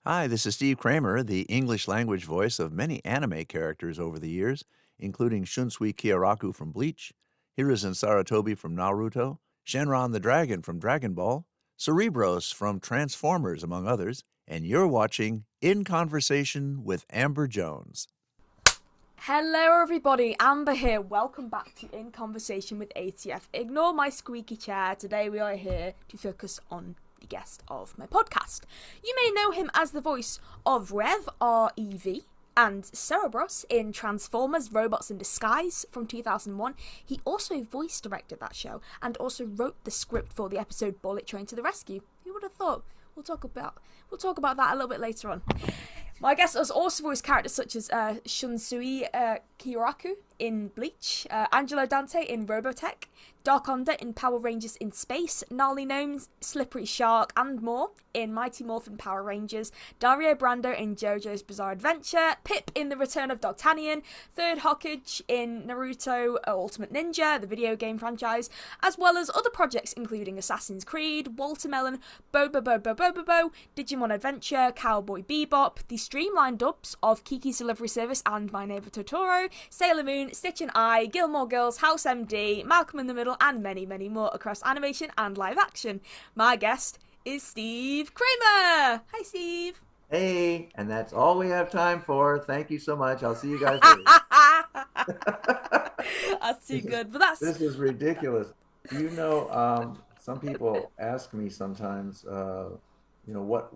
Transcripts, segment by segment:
Hi, this is Steve Kramer, the English language voice of many anime characters over the years, including Shunsui Kyoraku from Bleach, Hiruzen Sarutobi from Naruto, Shenron the Dragon from Dragon Ball, Cerebros from Transformers, among others, and you're watching In Conversation with Amber Jones. Hello everybody, Amber here. Welcome back to In Conversation with ATF. Ignore my squeaky chair. Today we are here to focus on the guest of my podcast. You may know him as the voice of R.E.V, R.E.V, and Cerebros in Transformers Robots in Disguise from 2001. He also voice directed that show and also wrote the script for the episode Bullet Train to the Rescue. Who would have thought? We'll talk about that a little bit later on. My guest has also voiced characters such as Shunsui Kyoraku in Bleach, Angelo Dante in Robotech, Darkonda in Power Rangers in Space, Gnarly Gnomes, Slippery Shark, and more in Mighty Morphin Power Rangers, Dario Brando in JoJo's Bizarre Adventure, Pip in The Return of Dogtanian, Third Hokage in Naruto Ultimate Ninja, the video game franchise, as well as other projects including Assassin's Creed, Watermelon, Bobo, Digimon Adventure, Cowboy Bebop, the streamlined dubs of Kiki's Delivery Service and My Neighbor Totoro, Sailor Moon, Stitch and I, Gilmore Girls, House MD, Malcolm in the Middle, and many, many more across animation and live action. My guest is Steve Kramer. Hi, Steve. Hey, and that's all we have time for. Thank you so much. I'll see you guys later. That's too good, but that's This is ridiculous. Some people ask me sometimes, what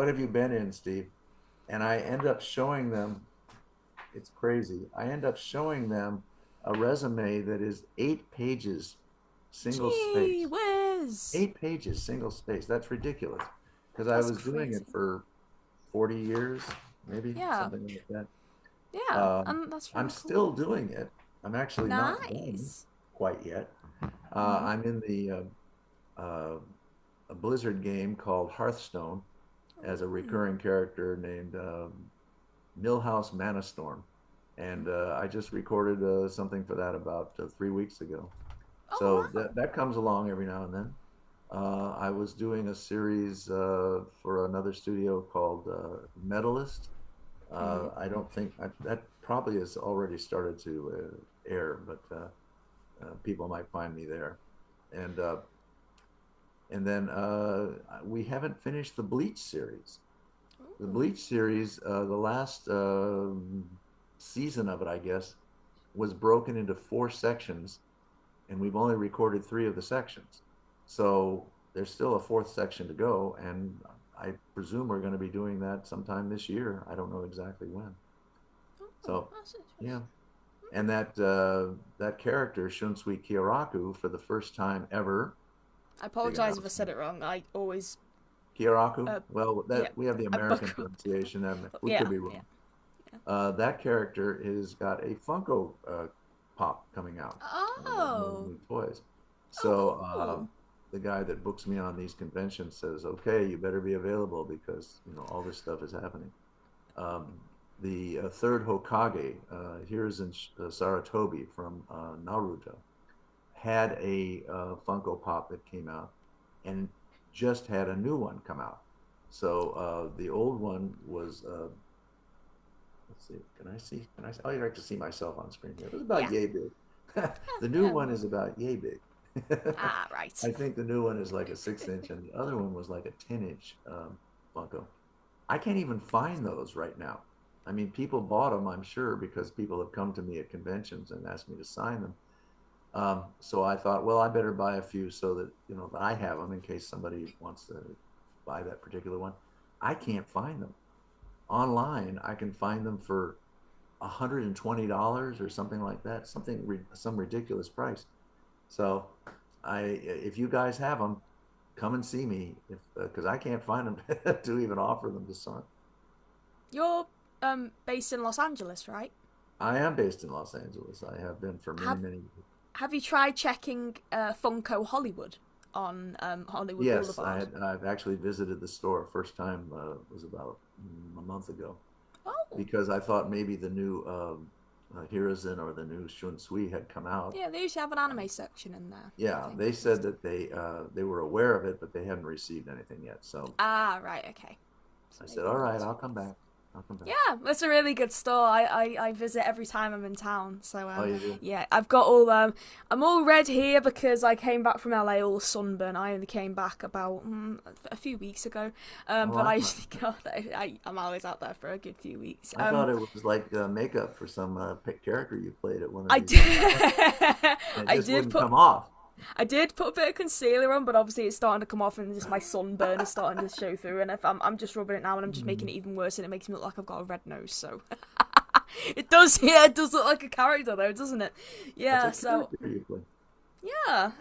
have you been in, Steve? And I end up showing them. It's crazy. I end up showing them a resume that is 8 pages, single gee space. whiz. 8 pages, single space. That's ridiculous. Because I That's was doing it crazy. for 40 years, maybe Yeah, something like that. yeah, and that's I'm really cool. still doing it. I'm actually not done Nice. quite yet. Mm-hmm. I'm in uh, a Blizzard game called Hearthstone as a recurring character named Millhouse Manastorm. And I just recorded something for that about 3 weeks ago. Oh So wow. that comes along every now and then. I was doing a series for another studio called Medalist. Mm-hmm. I don't think that probably has already started to air, but people might find me there. And and then we haven't finished the Bleach series. The Ooh. Bleach series, the last season of it, I guess, was broken into 4 sections, and we've only recorded 3 of the sections. So there's still a fourth section to go, and I presume we're going to be doing that sometime this year. I don't know exactly when. Oh, So, that's yeah. interesting. And that character, Shunsui Kyoraku, for the first time ever, I big apologise if I said announcement. it wrong. I always, Kyoraku, uh, well, yeah, that we have the I American buck up. pronunciation, and we could Yeah, be yeah, wrong. yeah. That character has got a Funko Pop coming out, one of the Oh, new toys. oh, So cool. the guy that books me on these conventions says, "Okay, you better be available because all this stuff is happening." Um, the third Hokage, Hiruzen Sarutobi from Naruto, had a Funko Pop that came out, and just had a new one come out. So the old one was let's see. Can I see? Can I see? Oh, you like to see myself on screen here. It was about Yeah, yay big. The new yeah. one is about yay big. Ah, right. I think the new one is like a 6 inch, and the other one was like a 10 inch Funko. I can't even find those right now. I mean, people bought them, I'm sure, because people have come to me at conventions and asked me to sign them. So I thought, well, I better buy a few so that that I have them in case somebody wants to buy that particular one. I can't find them online. I can find them for $120 or something like that, some ridiculous price. So if you guys have them, come and see me, if because I can't find them to even offer them to someone. You're based in Los Angeles, right? I am based in Los Angeles. I have been for many, Have many years. Have you tried checking Funko Hollywood on Hollywood Yes, Boulevard? I've actually visited the store. First time was about a month ago, Oh, because I thought maybe the new Hiruzen or the new Shunsui had come out. yeah. They usually have an anime section in there, I Yeah, think, they and said stuff. that they were aware of it, but they hadn't received anything yet. So Ah, right. Okay. I said, all right, I'll come back. I'll come back. Yeah, that's a really good store. I visit every time I'm in town. So Oh, you do? yeah, I've got all I'm all red here because I came back from LA all sunburned. I only came back about a few weeks ago. Oh, But I usually go there. I'm always out there for a good few weeks. I thought it was like makeup for some character you played at one of I these. did. And it I just did wouldn't put come off. I did put a bit of concealer on, but obviously it's starting to come off, and just my sunburn is starting to show through. And if I'm just rubbing it now, and I'm just making it even worse, and it makes me look like I've got a red nose. So it does. Yeah, it does look like a character, though, doesn't it? Yeah. That's a So character you play. yeah.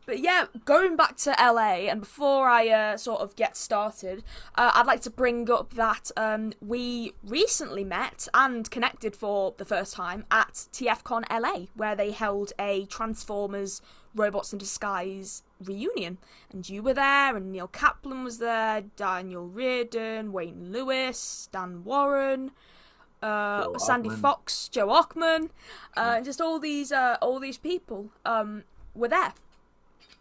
But yeah, going back to LA, and before I sort of get started, I'd like to bring up that we recently met and connected for the first time at TFCon LA, where they held a Transformers Robots in Disguise reunion. And you were there, and Neil Kaplan was there, Daniel Reardon, Wayne Lewis, Dan Warren, Sandy Ockman. Fox, Joe Ockman, just all these people were there.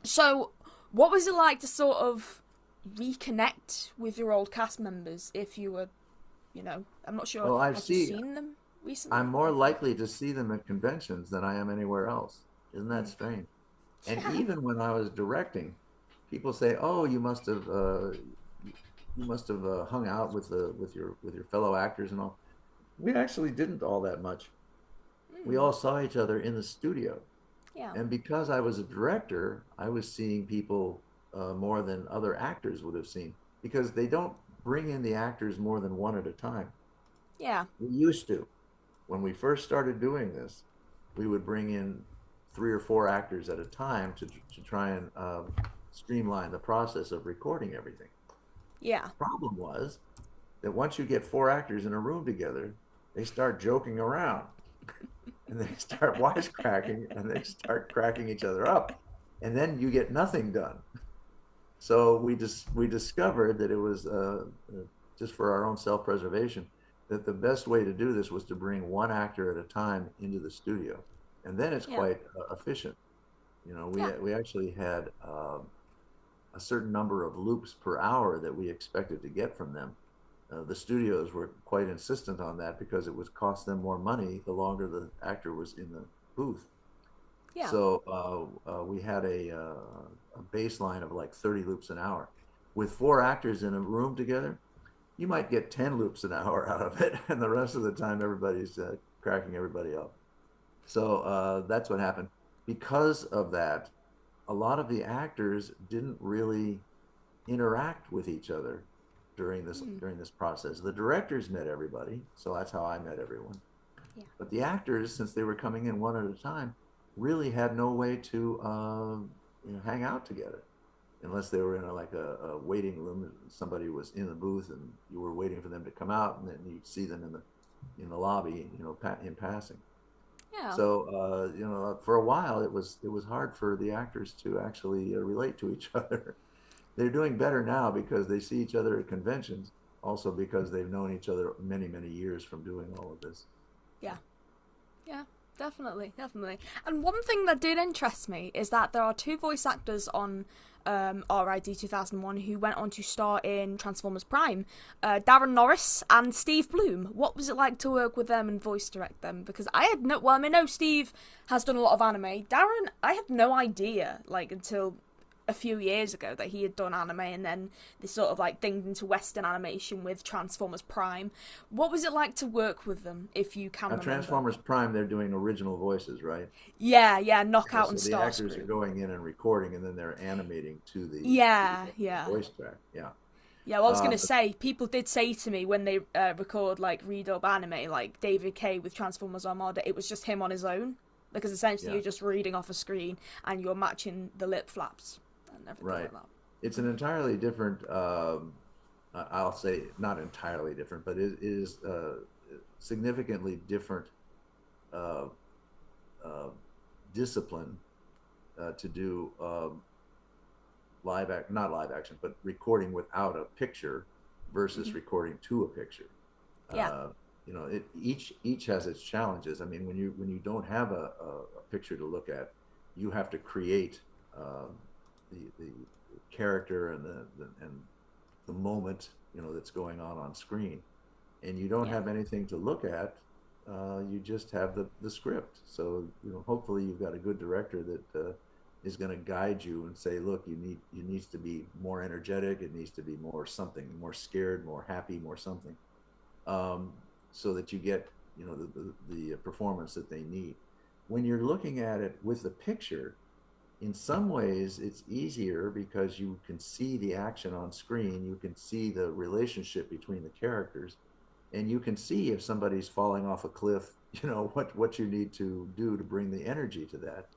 So, what was it like to sort of reconnect with your old cast members if you were, I'm not sure. Well, Have you seen them recently? I'm more likely to see them at conventions than I am anywhere else. Isn't that strange? And even when I was directing, people say, "Oh, you must have hung out with your fellow actors and all." We actually didn't all that much. We all saw each other in the studio. Yeah. And because I was a director, I was seeing people more than other actors would have seen, because they don't bring in the actors more than one at a time. Yeah. We used to. When we first started doing this, we would bring in 3 or 4 actors at a time to try and streamline the process of recording everything. Yeah. The problem was that once you get 4 actors in a room together, they start joking around. And they start wisecracking, and they start cracking each other up, and then you get nothing done. So we discovered that it was just for our own self-preservation, that the best way to do this was to bring 1 actor at a time into the studio, and then it's quite efficient. We actually had a certain number of loops per hour that we expected to get from them. The studios were quite insistent on that because it would cost them more money the longer the actor was in the booth. Yeah. So we had a baseline of like 30 loops an hour. With 4 actors in a room together, you might get 10 loops an hour out of it, and the rest of the time everybody's cracking everybody up. So that's what happened. Because of that, a lot of the actors didn't really interact with each other during this process. The directors met everybody, so that's how I met everyone. Yeah. But the actors, since they were coming in one at a time, really had no way to hang out together, unless they were in a waiting room. Somebody was in the booth, and you were waiting for them to come out, and then you'd see them in the lobby, in passing. Yeah. So for a while, it was hard for the actors to actually relate to each other. They're doing better now because they see each other at conventions, also because they've known each other many, many years from doing all of this. Yeah. Yeah, definitely. And one thing that did interest me is that there are 2 voice actors on R.I.D. 2001 who went on to star in Transformers Prime, Darren Norris and Steve Bloom. What was it like to work with them and voice direct them? Because I know Steve has done a lot of anime. Darren, I had no idea, until a few years ago, that he had done anime, and then they sort of thinged into Western animation with Transformers Prime. What was it like to work with them, if you can remember? Transformers Prime, they're doing original voices, right? Yeah, Knockout and So the actors are going in and recording, and then they're animating to the voice track. Yeah. Yeah, well, I was going to say, people did say to me when they record redub anime, like David Kay with Transformers Armada, it was just him on his own, because essentially you're just reading off a screen and you're matching the lip flaps. Right. Like that. It's an entirely different, I'll say not entirely different, but it is significantly different discipline to do not live action, but recording without a picture versus recording to a picture. Yeah. Each has its challenges. I mean, when you don't have a picture to look at, you have to create the character and the moment that's going on screen, and you don't Yeah. have anything to look at. You just have the script. So hopefully you've got a good director that is going to guide you and say, look, you needs to be more energetic. It needs to be more something, more scared, more happy, more something, so that you get the performance that they need. When you're looking at it with the picture, in some ways it's easier because you can see the action on screen, you can see the relationship between the characters, and you can see if somebody's falling off a cliff, what you need to do to bring the energy to that.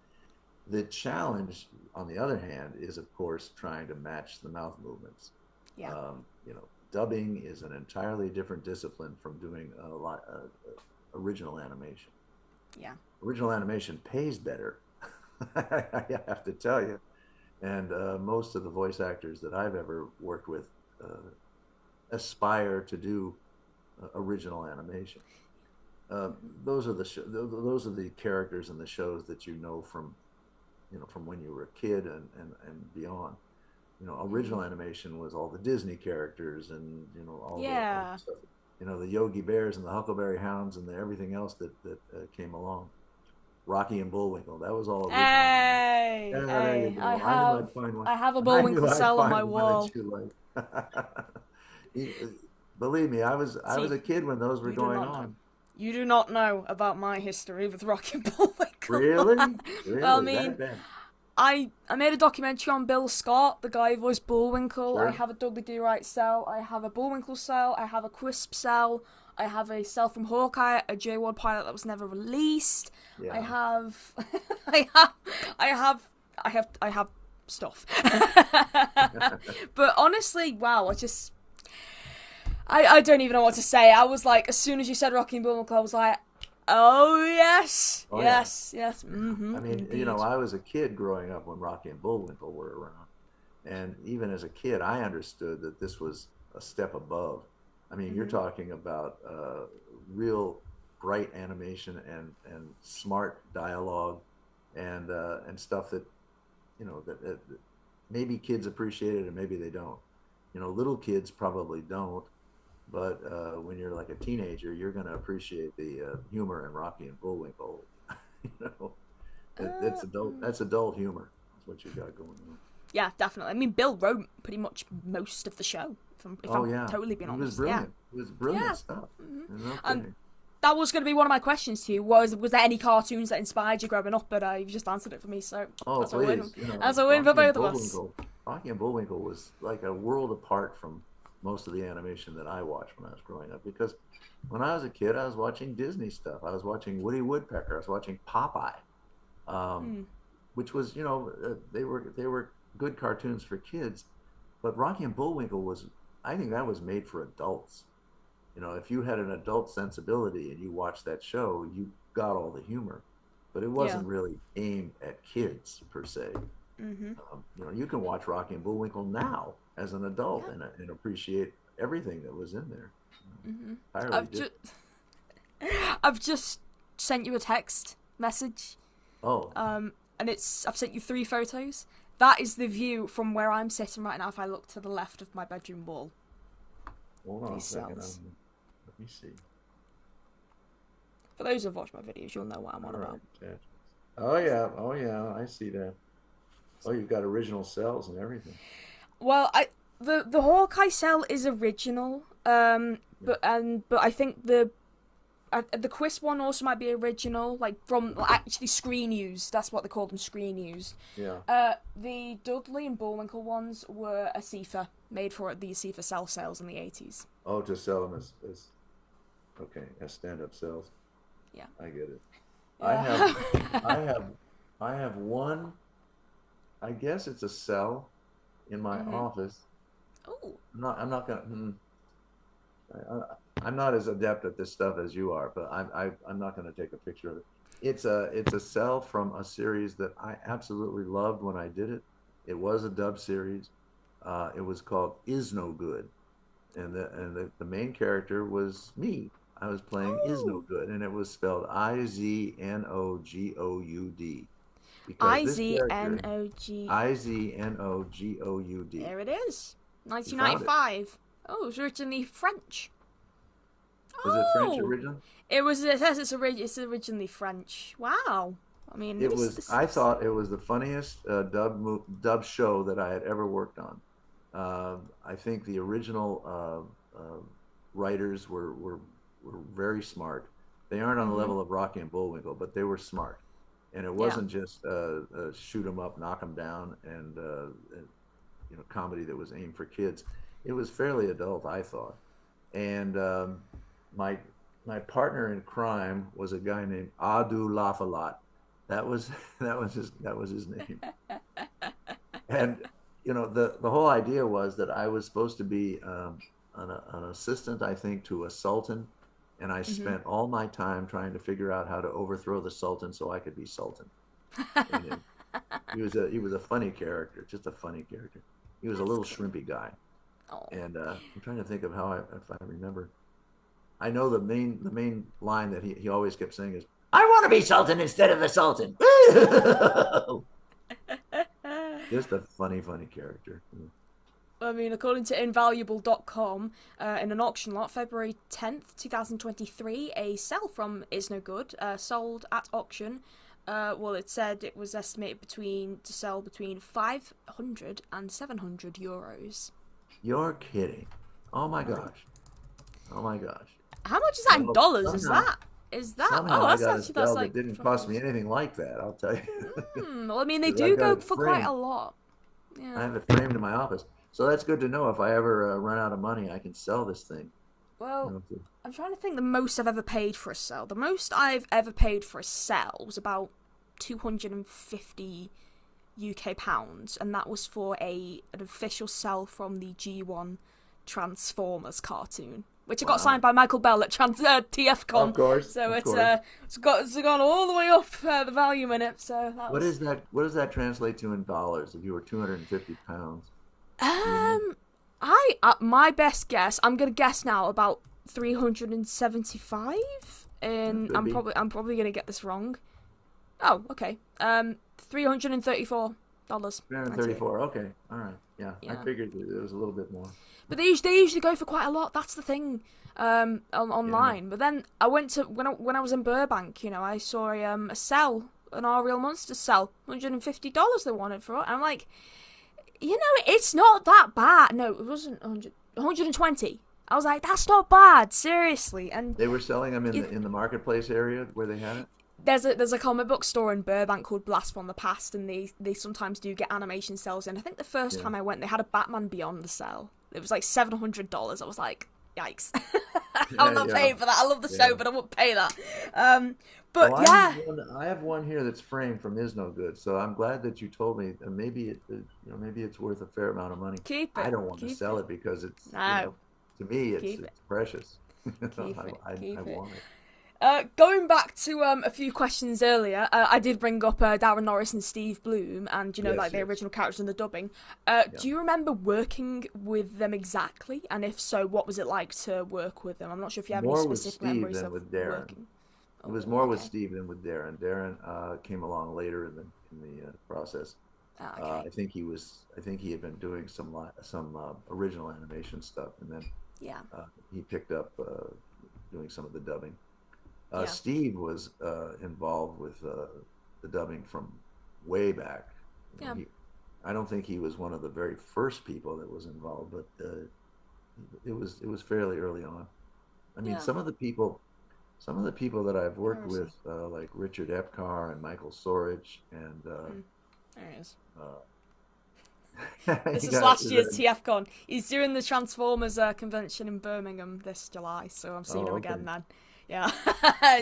The challenge, on the other hand, is of course trying to match the mouth movements. Yeah. Dubbing is an entirely different discipline from doing a lot original animation. Yeah. Original animation pays better, I have to tell you. And most of the voice actors that I've ever worked with aspire to do original animation. Those are the characters in the shows that from when you were a kid and beyond. Original animation was all the Disney characters and all the stuff. The Yogi Bears and the Huckleberry Hounds and everything else that came along. Rocky and Bullwinkle, that was all original. Hey, Yeah, hey, there you go. I have a Bullwinkle cell on my wall. Believe me, I was a kid when those were going on. You do not know about my history with Rocky and Bullwinkle. Really? Really? Well, I mean, I made a documentary on Bill Scott, the guy who voiced Bullwinkle. Sure. I have a Dudley Do Right cell. I have a Bullwinkle cell. I have a Quisp cell. I have a cell from Hawkeye, a J-Ward pilot that was never released. Yeah. I have stuff. But honestly, wow, I don't even know what to say. I was like, as soon as you said Rocky and Bullwinkle, I was like, oh yes, yes. Mm-hmm, I mean, indeed. I was a kid growing up when Rocky and Bullwinkle were around, and even as a kid, I understood that this was a step above. I mean, you're talking about real bright animation and smart dialogue and stuff that that maybe kids appreciate it and maybe they don't. Little kids probably don't. But when you're like a teenager, you're going to appreciate the humor in Rocky and Bullwinkle. That's adult humor. That's what you got going on. Yeah, definitely. I mean, Bill wrote pretty much most of the show. If I'm totally being honest. He was brilliant. It was brilliant stuff. Mm-hmm. And that was going to be one of my questions to you. Was there any cartoons that inspired you growing up? But you've just answered it for me. So that's a win. That's a win for both of us. Rocky and Bullwinkle was like a world apart from most of the animation that I watched when I was growing up, because when I was a kid, I was watching Disney stuff. I was watching Woody Woodpecker. I was watching Popeye, which was, they were good cartoons for kids, but Rocky and Bullwinkle I think that was made for adults. If you had an adult sensibility and you watched that show, you got all the humor, but it wasn't really aimed at kids per se. Mm-hmm. You can watch Rocky and Bullwinkle now as an adult and appreciate everything that was in there. Mm-hmm. I've just sent you a text message. Oh. And I've sent you 3 photos. That is the view from where I'm sitting right now if I look to the left of my bedroom wall. Hold on a second. Let me see. For those who've watched my videos, you'll know what I'm on about. Oh yeah, I see that. Oh, you've got original cells and everything. Well, the Hawkeye cell is original, but I think the Quisp one also might be original, like from actually screen used. That's what they call them, screen used. Yeah. The Dudley and Bullwinkle ones were a CIFA, made for the CIFA cell sales in the 80s. Oh, to sell them as stand-up cells. Yeah. I get it. Yeah. I have one. I guess it's a cell in my office. Oh. I'm not gonna. I'm not as adept at this stuff as you are, but I'm not going to take a picture of it. It's a cell from a series that I absolutely loved when I did it. It was a dub series. It was called Is No Good, and the main character was me. I was playing Is No Good, and it was spelled IZNOGOUD. IZNOG. IZNOGOUD. There it is. 1995. Oh, it was originally French. Was it French Oh! original? It says it's originally French. Wow. I mean, It was. this I thought it was the funniest dub show that I had ever worked on. I think the original writers were very smart. They aren't on the level of Rocky and Bullwinkle, but they were smart. And it wasn't just shoot 'em up, knock 'em down, and comedy that was aimed for kids. It was fairly adult, I thought. And my partner in crime was a guy named Adu Laugh-A-Lot. That was his name. And the whole idea was that I was supposed to be an assistant, I think, to a sultan, and I spent all my time trying to figure out how to overthrow the sultan so I could be sultan. And he was a funny character, just a funny character. He was a little shrimpy guy. Oh. And I'm trying to think of if I remember. I know the main line that he always kept saying is, "I want to be sultan instead of the sultan." Just a funny character. I mean, according to invaluable.com, in an auction lot, February 10th, 2023, a cell from Is No Good sold at auction. It said it was estimated to sell between 500 and 700 euros. You're kidding. Oh my gosh. Oh my gosh. How much is that in dollars? Somehow, Is that? somehow Oh, I that's got a actually, spell that's that like... didn't cost me anything like that, I'll tell you. Well, I mean, they 'Cause I do got go it for quite framed. a lot. Yeah. I have it framed in my office. So that's good to know. If I ever run out of money, I can sell this thing. Well, I'm trying to think the most I've ever paid for a cell. The most I've ever paid for a cell was about 250 UK pounds, and that was for an official cell from the G1 Transformers cartoon, which I got signed by Michael Bell at TFCon. Of course. So of it's course. it's gone all the way up the value in it. So that What is that? What does that translate to in dollars? If you were 250 pounds. My best guess, I'm gonna guess now about 375, and I'm probably gonna get this wrong. Oh, okay. $334. 334. Okay. All right. Yeah. I figured it was a little bit more. But they usually go for quite a lot. That's the thing. Online. Yeah. But then I went to when I was in Burbank. I saw a cell, an R.E.V monster cell, $150 they wanted for it. And I'm like, it's not that bad. No, it wasn't 100, 120. I was like, that's not bad, seriously. And they were selling them in the marketplace area where they had it. There's a comic book store in Burbank called Blast from the Past, and they sometimes do get animation cells. And I think the first time I went, they had a Batman Beyond the cell. It was like $700. I was like, yikes! I'm not paying for that. I love the show, but I won't pay that. I have one here that's framed from Is No Good. So I'm glad that you told me. Maybe it's worth a fair amount of money. Keep it. I don't want to sell it because it's to me it's precious. I want it. Going back to a few questions earlier, I did bring up Darren Norris and Steve Bloom, and the original characters and the dubbing. Do you remember working with them exactly? And if so, what was it like to work with them? I'm not sure if you have any specific memories of working. It was more with Steve than with Darren. Darren came along later in the process. I think he had been doing some original animation stuff, and then he picked up doing some of the dubbing. Steve was involved with the dubbing from way back. I don't think he was one of the very first people that was involved, but it was fairly early on. I mean, some of the people that I've worked with, like Richard Epcar and Michael Sorich, and there he is. This is last year's TFCon. He's doing the Transformers convention in Birmingham this July, so I'm seeing him again then. Yeah,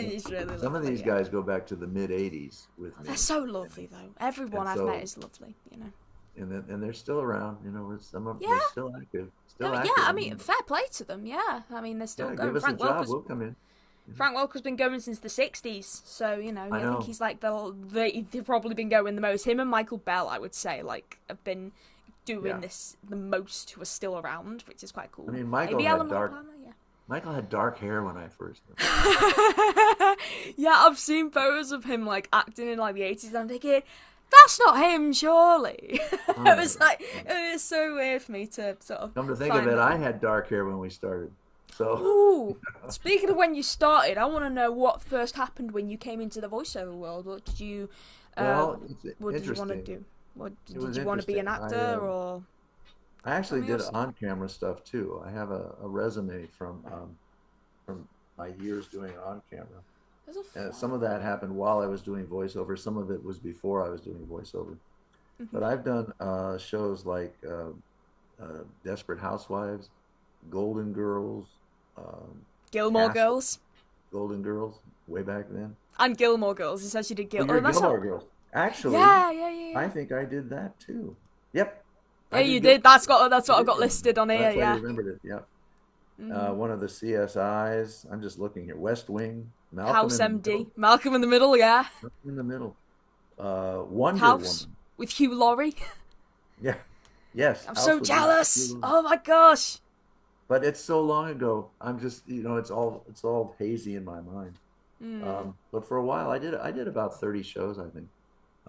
he's really some of these guys go back to the mid '80s with me. They're so lovely, though. Everyone I've met is lovely, And they're still around. Some of them are still active. Yeah, I mean, fair play to them. Yeah, I mean, they're still going. Give us a job, we'll come in. Frank Welker's been going since the '60s, so I think he's like they've probably been going the most. Him and Michael Bell, I would say, have been doing this the most, who are still around, which is quite cool. I mean, Michael had dark hair when I first met him. Yeah, I've seen photos of him acting in the 80s, and I'm thinking, That's not him, surely. Oh, It no, was like, it was so weird for me to sort of come to think of find it, that. I had dark hair when we started. So, Ooh, speaking of when you started, I want to know what first happened when you came into the voiceover world. What did you, uh, well, it's what did you want to interesting. do? What It did was you want to be an interesting. actor or? I Tell actually me your did story. on-camera stuff too. I have a resume from my years doing on-camera. There's a And fly. some of that happened while I was doing voiceover. Some of it was before I was doing voiceover. But Mhm. I've done shows like Desperate Housewives, Golden Girls, um, Gilmore Castle, Girls Golden Girls, way back then. and Gilmore Girls. It says you did Oh, Gil. you're Oh, that's not. Gilmore Girls. Actually, Yeah, yeah, yeah, I yeah. think I did that too. Yep, Yeah, I you did Gilmore did. That's Girls. got. That's I what I've did got Gilmore listed Girls. on here. That's why I Yeah. remembered it. Yep. Mm. One of the CSIs. I'm just looking here. West Wing, Malcolm House in the MD. Middle, Malcolm in the Middle. Yeah. Malcolm in the Middle. Wonder House Woman. with Hugh Laurie. Yeah. Yes, I'm House so with you. jealous. Oh my gosh. But it's so long ago. I'm just, it's all hazy in my mind. Mm. But for a while, I did about 30 shows, I think,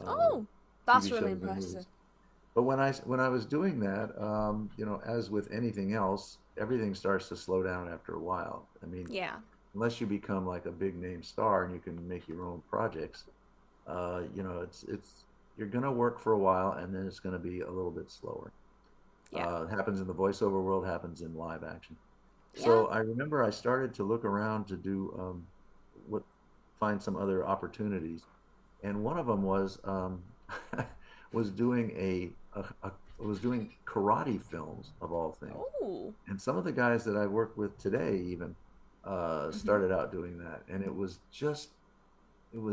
Oh, TV that's really shows and impressive. movies. But when I was doing that, as with anything else, everything starts to slow down after a while. I mean, Yeah. unless you become like a big name star and you can make your own projects, it's you're gonna work for a while and then it's gonna be a little bit slower. Yeah. Happens in the voiceover world, happens in live action. Yeah. So I remember I started to look around to do what find some other opportunities, and one of them was was doing was doing karate films of all things. Oh. And some of the guys that I work with today even Mhm. started out doing that, and it was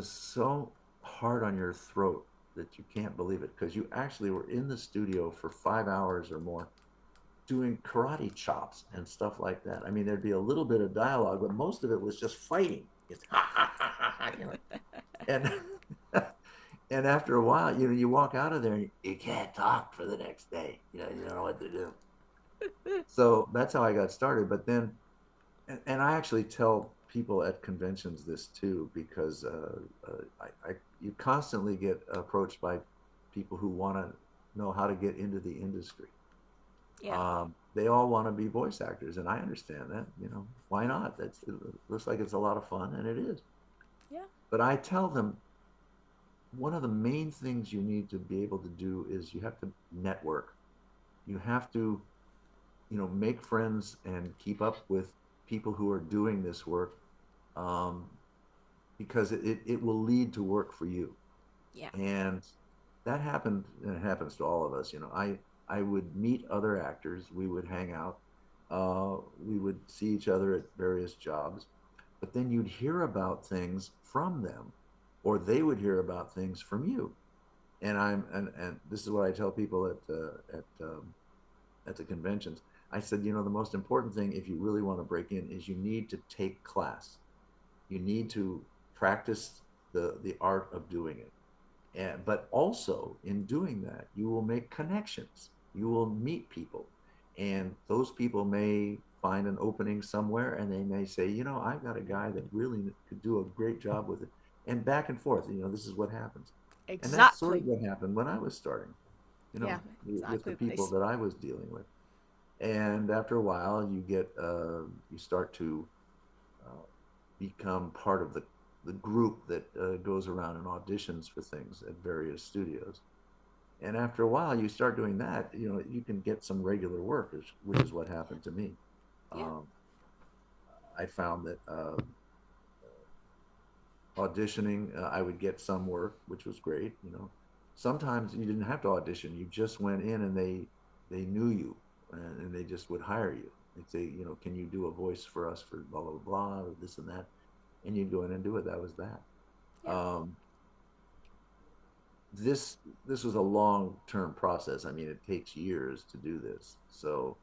so hard on your throat that you can't believe it because you actually were in the studio for 5 hours or more doing karate chops and stuff like that. I mean, there'd be a little bit of dialogue, but most of it was just fighting. It's ha ha ha ha, and and after a while, you walk out of there and you can't talk for the next day. You don't know what to do. So that's how I got started. But then, and I actually tell people at conventions this too, because you constantly get approached by people who want to know how to get into the industry. Yeah. They all want to be voice actors, and I understand that. Why not? It looks like it's a lot of fun, and it is. Yeah. But I tell them one of the main things you need to be able to do is you have to network. You have to, make friends and keep up with people who are doing this work, um, because it will lead to work for you. Yeah. And that happened, and it happens to all of us. I would meet other actors, we would hang out, we would see each other at various jobs, but then you'd hear about things from them, or they would hear about things from you. And this is what I tell people at the conventions. I said, the most important thing if you really want to break in is you need to take class. You need to practice the art of doing it. But also in doing that, you will make connections. You will meet people, and those people may find an opening somewhere, and they may say, I've got a guy that really could do a great job with it, and back and forth. This is what happens, and that's sort of Exactly. what happened when I was starting. Yeah. With the Exactly. people that I was dealing with, and after a while, you start to uh, become part of the group that goes around and auditions for things at various studios. And after a while, you start doing that. You can get some regular work, which is what happened to me. Yeah. Um, I found that auditioning, I would get some work, which was great. Sometimes you didn't have to audition; you just went in and they knew you, and they just would hire you. They'd say, can you do a voice for us for blah blah blah, or this and that, and you'd go in and do it. That was that. Yeah. Um, this was a long term process. I mean, it takes years to do this. So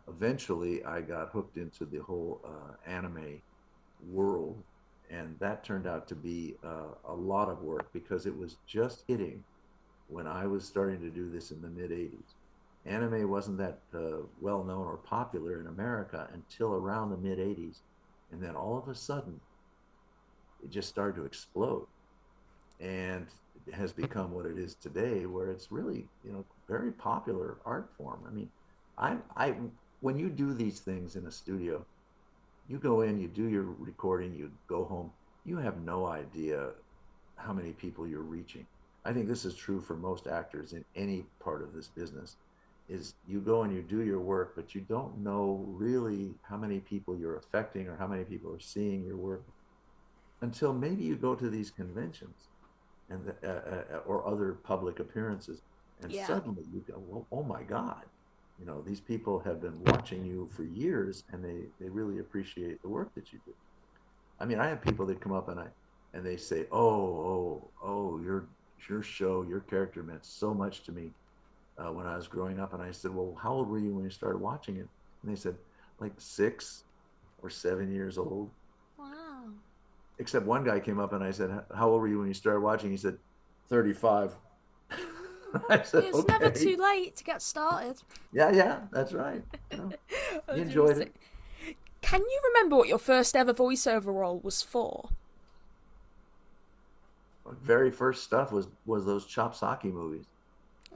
eventually, I got hooked into the whole anime world, and that turned out to be a lot of work because it was just hitting when I was starting to do this in the mid '80s. Anime wasn't that well known or popular in America until around the mid '80s, and then all of a sudden, it just started to explode. And has become what it is today, where it's really, very popular art form. I mean, I when you do these things in a studio, you go in, you do your recording, you go home, you have no idea how many people you're reaching. I think this is true for most actors in any part of this business. Is you go and you do your work, but you don't know really how many people you're affecting or how many people are seeing your work until maybe you go to these conventions and or other public appearances, and Yeah. suddenly you go, well, oh my God, these people have been watching you for years, and they really appreciate the work that you do. I mean, I have people that come up and they say, oh, your show, your character meant so much to me when I was growing up. And I said, well, how old were you when you started watching it? And they said, like 6 or 7 years old. Wow. Except one guy came up and I said, how old were you when you started watching? He said, 35. I said, It's never okay. too late to get started. Yeah, that's right. He enjoyed it. Can you remember what your first ever voiceover role was for? Very first stuff was those Chopsaki movies.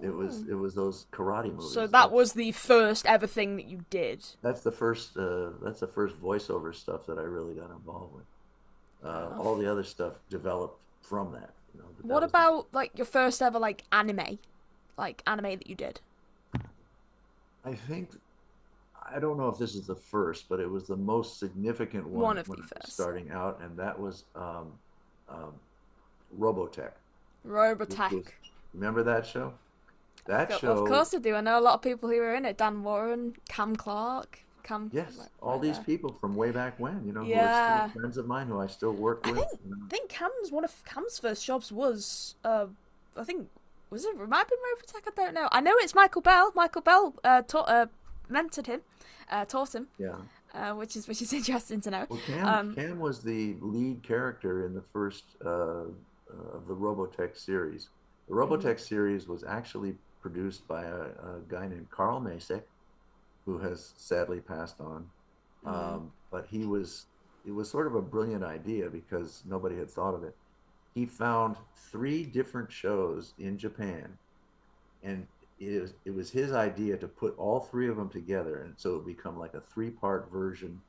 It was those karate So movies. that was the first ever thing that you did. That's the first voiceover stuff that I really got involved with. All the other stuff developed from that. But that What was about like your first ever anime that you did? I think I don't know if this is the first, but it was the most significant One one of when the I was first. starting out, and that was um, Robotech. Which was, Robotech. remember that show? That Of show, course I do. I know a lot of people who were in it. Dan Warren, Cam Clark, yes, all right these there. people from way back when, who are still Yeah, friends of mine, who I still work I with. think I think Cam's one of Cam's first jobs was I think was it might have been Robotech. I don't know. I know it's Michael Bell. Michael Bell mentored him, taught him, Yeah. which is interesting to know. Well, Cam Um, Cam was the lead character in the first of the Robotech series. The mhm, Robotech series was actually produced by a guy named Carl Masek, who has sadly passed on. mhm, But it was sort of a brilliant idea because nobody had thought of it. He found three different shows in Japan, and it was his idea to put all three of them together, and so it become like a three-part version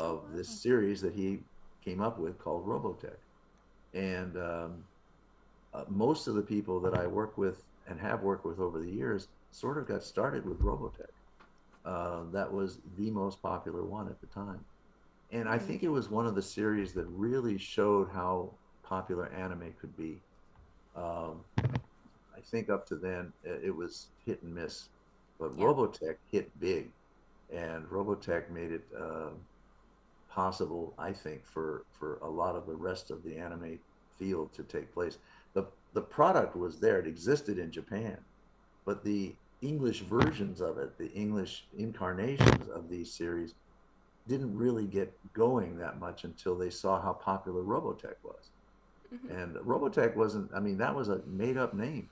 oh of this wow, series that he came up with called Robotech. And most of the people that I work with and have worked with over the years sort of got started with Robotech. That was the most popular one at the time. And I mm, think it was one of the series that really showed how popular anime could be. Um, I think up to then it was hit and miss, but yeah, Robotech hit big, and Robotech made it possible, I think, for a lot of the rest of the anime field to take place. The product was there; it existed in Japan, but the English versions of it, the English incarnations of these series, didn't really get going that much until they saw how popular Robotech was. mhm, And Robotech wasn't, I mean, that was a made up name.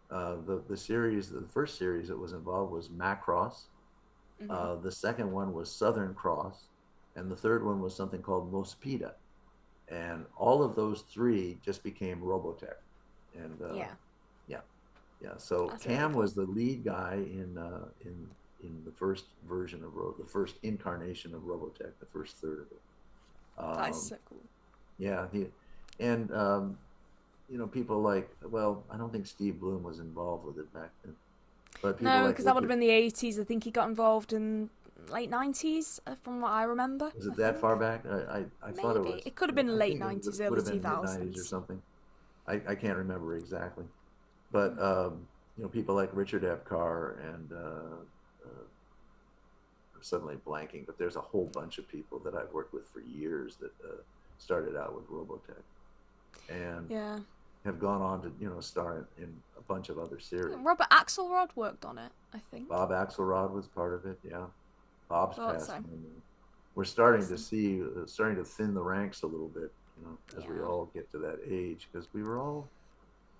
The first series that was involved was Macross. mhm, The second one was Southern Cross. And the third one was something called Mospida. And all of those three just became Robotech. And yeah, yeah, yeah. So that's really Cam cool. was the lead guy in the first version of the first incarnation of Robotech, the first third of it. That is Um, so cool. yeah, and people like, well, I don't think Steve Bloom was involved with it back then, but people No, like because that would have Richard, been the 80s. I think he got involved in late 90s, from what I remember. was I it that far think back? I thought it maybe was. it could have been I late think it 90s, would early have been mid 90s or 2000s. something. I can't remember exactly, but people like Richard Epcar and I'm suddenly blanking, but there's a whole bunch of people that I've worked with for years that started out with Robotech and Yeah. have gone on to star in a bunch of other series. Robert Axelrod worked on it, I think. Bob Axelrod was part of it. Yeah, Bob's Thought passed so. on. We're starting Bless to him. see, starting to thin the ranks a little bit, as we Yeah. all get to that age, because we were all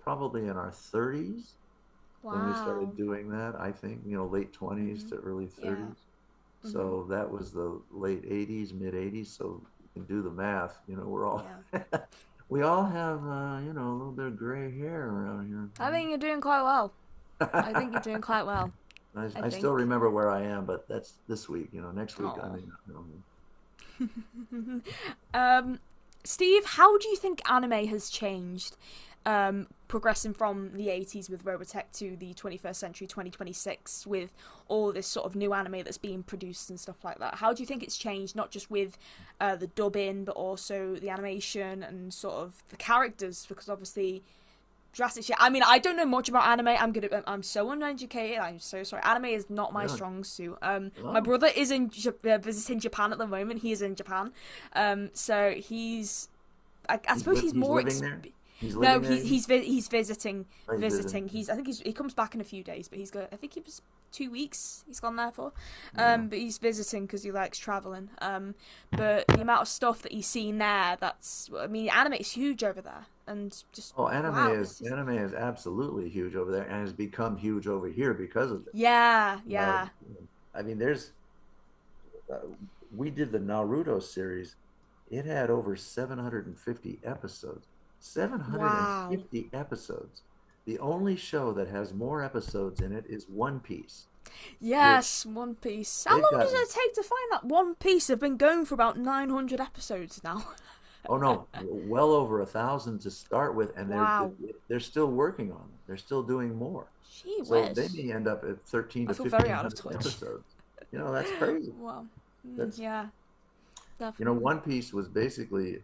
probably in our 30s when we Wow. started doing that. I think, late 20s Mhm. to early Yeah. 30s. Mhm. So that was the late 80s, mid 80s. So you can do the math. We're all Yeah. we all have, a little bit of gray hair around I think you're doing quite well. I think you're here. doing quite well. I I still think. remember where I am, but that's this week. Next week I Oh. may not know. um, Steve, how do you think anime has changed, progressing from the 80s with Robotech to the 21st century, 2026, with all this sort of new anime that's being produced and stuff like that? How do you think it's changed, not just with the dubbing, but also the animation and sort of the characters? Because obviously, drastic shit. I mean, I don't know much about anime. I'm so uneducated. I'm so sorry. Anime is not my Really? strong suit. My Oh, brother is visiting Japan at the moment. He is in Japan. So he's. I suppose he's he's more. living there. He's No, living there. he's visiting. Oh, he's visiting. I think he comes back in a few days, but he's go. I think he was 2 weeks. He's gone there for. Yeah. But he's visiting because he likes traveling. But the amount of stuff that he's seen there, I mean, anime is huge over there, and just Oh, wow. It's just, anime is absolutely huge over there, and has become huge over here because of it. yeah, Uh, yeah. I mean, uh, we did the Naruto series. It had over 750 episodes. Wow. 750 episodes. The only show that has more episodes in it is One Piece, which Yes, One Piece. How they've long got. does it take to find that One Piece? They've been going for about 900 episodes now. Oh no, well over 1,000 to start with, and Wow. they're still working on them. They're still doing more. Gee So they whiz. may end up at 13 I to feel very fifteen out of hundred touch. episodes. That's crazy. Wow. That's Yeah, definitely. One Piece was basically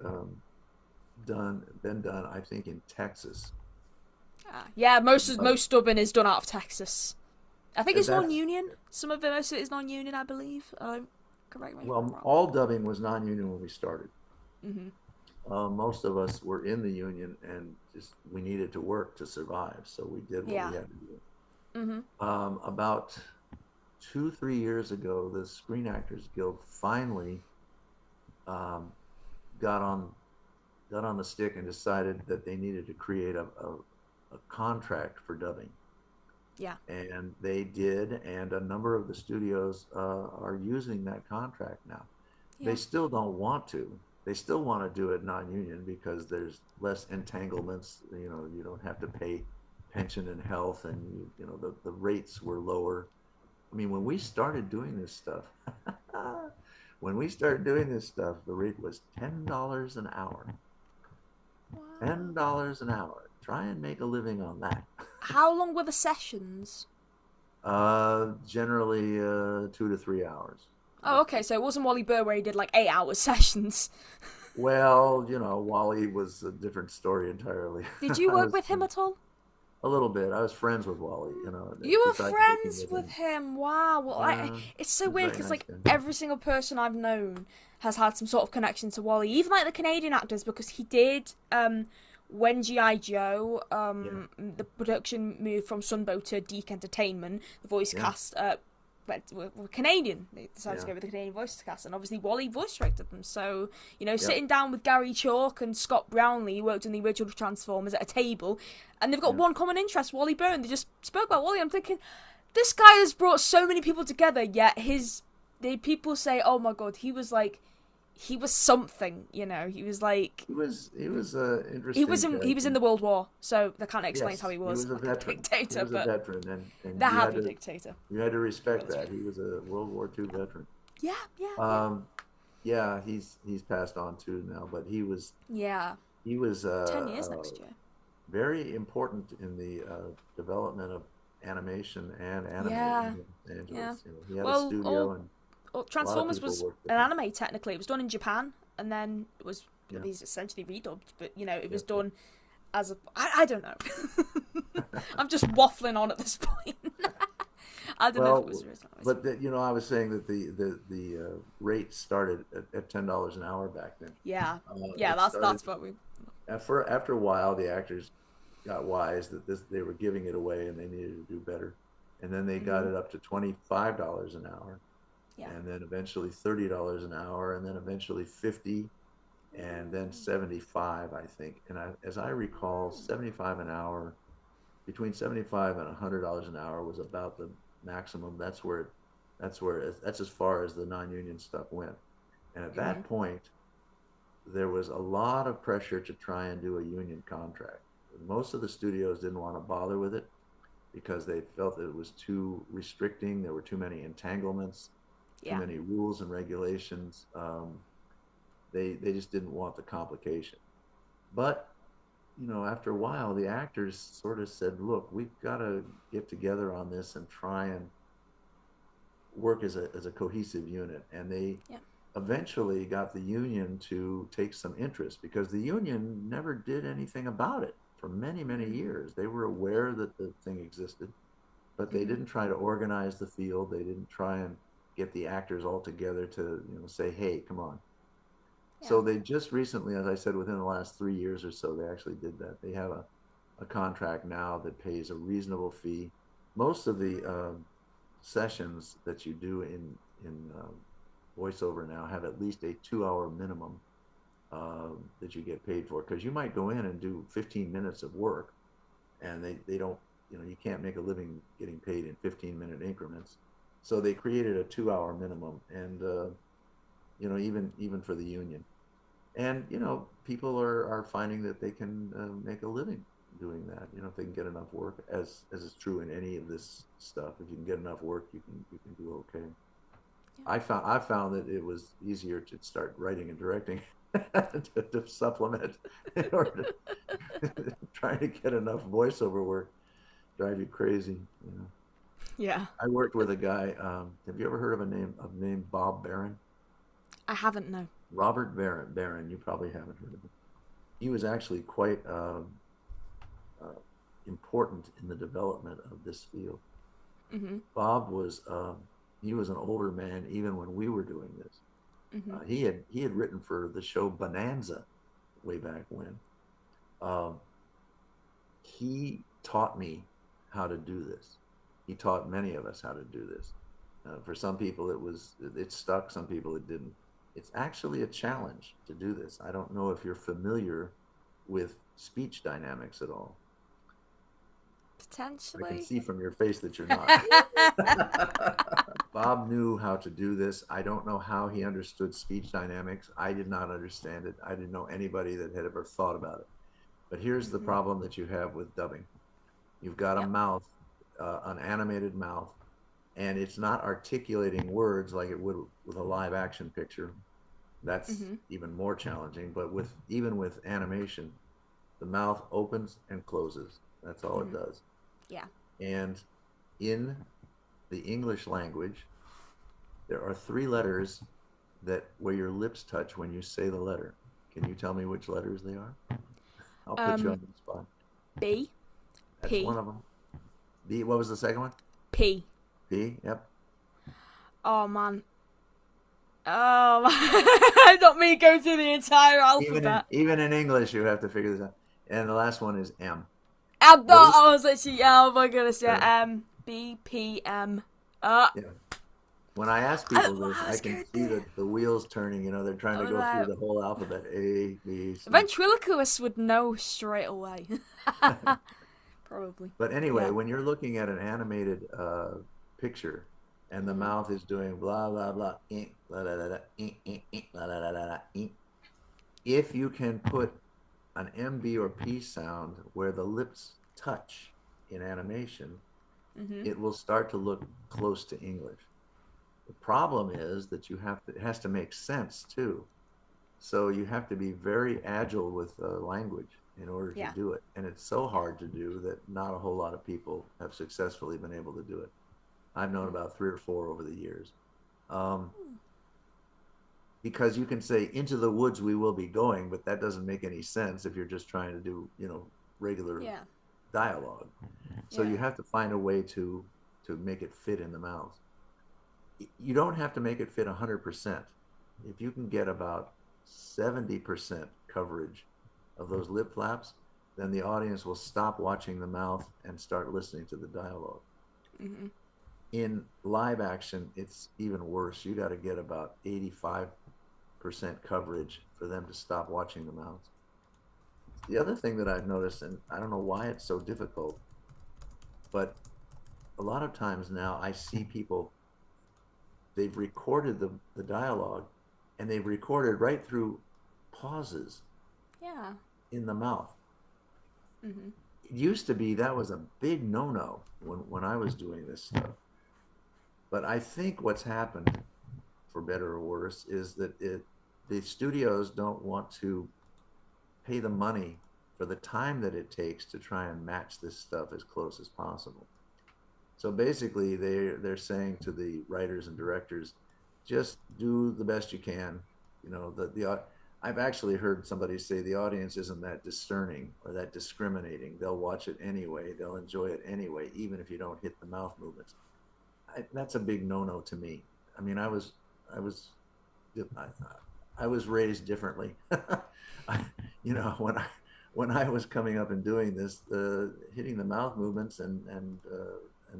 been done, I think, in Texas. Yeah, Uh, most dubbing is done out of Texas. I think it's that's non-union. Some of it, most of it is non-union, I believe. Correct me if I'm Well, wrong. all dubbing was non-union when we started. Mhm. Most of us were in the union, and just we needed to work to survive, so we did what Yeah. we had to do. Mhm. About 2, 3 years ago, the Screen Actors Guild finally um, got on the stick and decided that they needed to create a contract for dubbing, Yeah. and they did, and a number of the studios are using that contract now. They Yeah. still don't want to. They still want to do it non-union because there's less entanglements. You don't have to pay pension and health, and the rates were lower. I mean, when we started doing this stuff, the rate was $10 an hour. Wow. $10 an hour. Try and make a living on that. How long were the sessions? Generally 2 to 3 hours, Oh, roughly. okay. So it wasn't Wally Burr where he did like 8 hour sessions. Well, Wally was a different story entirely. Did you I work was with him at all? a little bit. I was friends with Wally, You were besides working friends with with him. him. Wow. Well, Yeah, it's so he's a weird very because nice like guy. every single person I've known has had some sort of connection to Wally, even like the Canadian actors, because he did when GI Joe Yeah, the production moved from Sunbow to Deke Entertainment, the voice yeah, cast were Canadian. They decided to yeah, go with the Canadian voice cast, and obviously Wally voice directed them. So yep, sitting down with Gary Chalk and Scott Brownlee, who worked on the original Transformers, at a table, and they've got yeah. one common interest: Wally Byrne. They just spoke about Wally. I'm thinking, this guy has brought so many people together. Yet people say, oh my god, he was something. He was like. He was a He interesting was in character. the World War, so that kind of explains how Yes, he he was was a like a veteran. He dictator, was a but veteran, and the happy dictator. you had to respect that. He was a World War II veteran. Yeah, yeah, yeah. Um, yeah, he's passed on too now, but Yeah. he was 10 years next year. very important in the development of animation and anime Yeah, in Los yeah. Angeles. He had a Well, studio, and a lot of Transformers people was worked with an him. anime technically. It was done in Japan, and then it was Yeah, essentially redubbed. But it yeah, was done as a. I don't know. yeah. I'm just waffling on at this point. I don't know if it was Well, original. but I was saying that the rate started at $10 an hour back then. Yeah, yeah. It started That's what we. after a while. The actors got wise that they were giving it away and they needed to do better, and then they got Mhm. it up to $25 an hour, Yeah. and then eventually $30 an hour, and then eventually 50, and then 75, I think. And as I recall, 75 an hour, between 75 and $100 an hour was about the maximum. That's as far as the non-union stuff went. And at Mhm. that point, there was a lot of pressure to try and do a union contract. Most of the studios didn't want to bother with it because they felt that it was too restricting. There were too many entanglements, too Yeah. many rules and regulations. They just didn't want the complication. But after a while, the actors sort of said, "Look, we've got to get together on this and try and work as a cohesive unit." And they Yeah. eventually got the union to take some interest because the union never did anything about it for many, many years. They were aware that the thing existed, but they didn't try to organize the field. They didn't try and get the actors all together to say, "Hey, come on." So they just recently, as I said, within the last 3 years or so, they actually did that. They have a contract now that pays a reasonable fee. Most of the sessions that you do in voiceover now have at least a 2-hour minimum that you get paid for, because you might go in and do 15 minutes of work, and they don't, you can't make a living getting paid in 15-minute increments. So they created a 2-hour minimum, and even for the union. And people are finding that they can make a living doing that. If they can get enough work, as is true in any of this stuff. If you can get enough work, you can do okay. Yeah. I found that it was easier to start writing and directing to supplement in order to trying to get enough voiceover work drive you crazy. Yeah. I worked with a guy. Have you ever heard of a name Bob Barron? I haven't, no. Robert Barron, you probably haven't heard of him. He was actually quite important in the development of this field. Bob was he was an older man even when we were doing this. He had written for the show Bonanza way back when. He taught me how to do this. He taught many of us how to do this. For some people it stuck, some people it didn't. It's actually a challenge to do this. I don't know if you're familiar with speech dynamics at all. Potentially. I can see from your face that you're not. Bob knew how to do this. I don't know how he understood speech dynamics. I did not understand it. I didn't know anybody that had ever thought about it. But here's the problem that you have with dubbing. You've got a mouth, an animated mouth, and it's not articulating words like it would with a live action picture. That's even more challenging. But even with animation, the mouth opens and closes. That's all it does. Yeah. And in the English language, there are 3 letters where your lips touch when you say the letter. Can you tell me which letters they are? I'll put you on the spot. B. That's P. one of them. B. What was the second one? P. P. Yep. Oh man. I don't mean go through the entire alphabet. Even in English, you have to figure this out. And the last one is M. I was actually, oh my goodness, M, B, P, M. Yeah. When I ask people this, I can see the wheels turning. They're trying to go through the whole alphabet. A, B, C. Ventriloquists would know straight away. Probably. But anyway, when you're looking at an animated picture, and the mouth is doing blah blah blah, blah, blah, blah, blah, blah, blah, blah, blah, if you can put an MB or P sound where the lips touch in animation, it will start to look close to English. The problem is that it has to make sense too. So you have to be very agile with language in order to do it. And it's so hard to do that not a whole lot of people have successfully been able to do it. I've known about 3 or 4 over the years. Because you can say, "Into the woods we will be going," but that doesn't make any sense if you're just trying to do, regular dialogue. So you have to find a way to make it fit in the mouth. You don't have to make it fit 100%. If you can get about 70% coverage of those lip flaps, then the audience will stop watching the mouth and start listening to the dialogue. In live action, it's even worse. You got to get about 85% coverage for them to stop watching the mouth. The other thing that I've noticed, and I don't know why it's so difficult, but a lot of times now I see people, they've recorded the dialogue, and they've recorded right through pauses Yeah. in the mouth. Mhm. It used to be that was a big no-no when I was doing this stuff. But I think what's happened, for better or worse, is that the studios don't want to pay the money for the time that it takes to try and match this stuff as close as possible. So basically, they're saying to the writers and directors, just do the best you can. You know, I've actually heard somebody say the audience isn't that discerning or that discriminating. They'll watch it anyway. They'll enjoy it anyway, even if you don't hit the mouth movements. That's a big no-no to me. I mean, I was I, I was raised differently. You know, when I was coming up and doing this, hitting the mouth movements and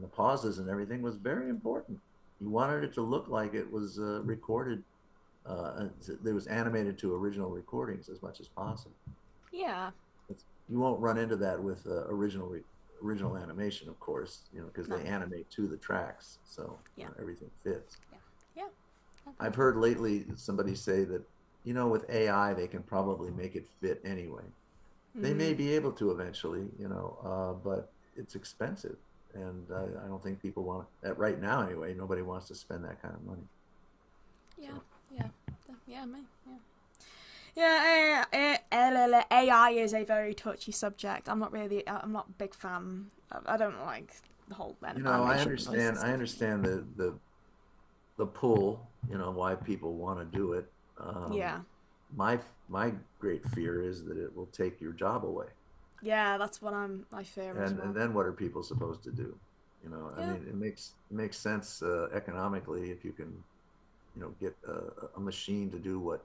the pauses and everything was very important. You wanted it to look like it was recorded. It was animated to original recordings as much as possible. Yeah. You won't run into that with original animation, of course, you know, because they animate to the tracks, so everything fits. Yeah. I've heard lately somebody say that, you know, with AI they can probably make it fit anyway. They may be able to eventually, you know, but it's expensive, and I don't think people want that right now anyway. Nobody wants to spend that kind of money. Yeah, so. AI is a very touchy subject. I'm not a big fan. I don't like the whole animation. You know, I understand the pull, you know, why people want to do it. My great fear is that it will take your job away. Yeah, that's what I fear as well. And then what are people supposed to do? You know, I mean, it makes sense economically if you can, you know, get a machine to do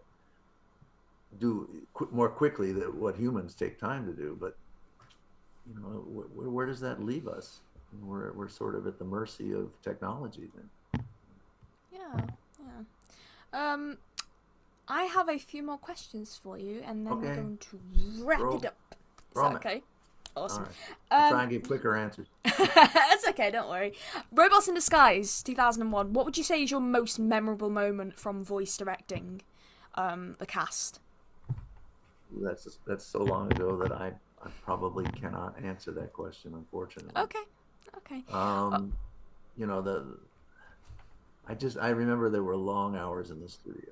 more quickly than what humans take time to do. But you know, where does that leave us? We're sort of at the mercy of technology then. Yeah. I have a few more questions for you, and then we're going to wrap it up. Is that okay? Awesome. Right. I'll try and get quicker answers. That's okay, don't worry. Robots in Disguise, 2001. What would you say is your most memorable moment from voice directing the cast? That's so long ago that I probably cannot answer that question, unfortunately. Okay. You know, I remember there were long hours in the studio.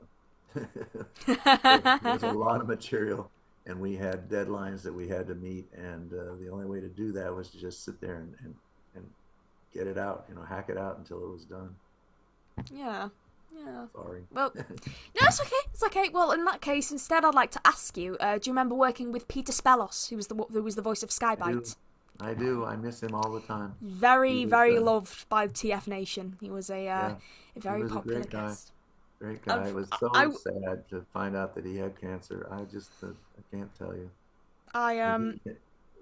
There was a lot of material, and we had deadlines that we had to meet, and the only way to do that was to just sit there and get it out, you know, hack it out until it was done. Yeah. Sorry. Well, no, it's okay. It's okay. Well, in that case, instead, I'd like to ask you: do you remember working with Peter Spellos, who was the voice of Skybite? I do. I miss him all the time. Very loved by the TF Nation. He was a very popular guest. Great guy. It was so sad to find out that he had cancer. I can't tell you.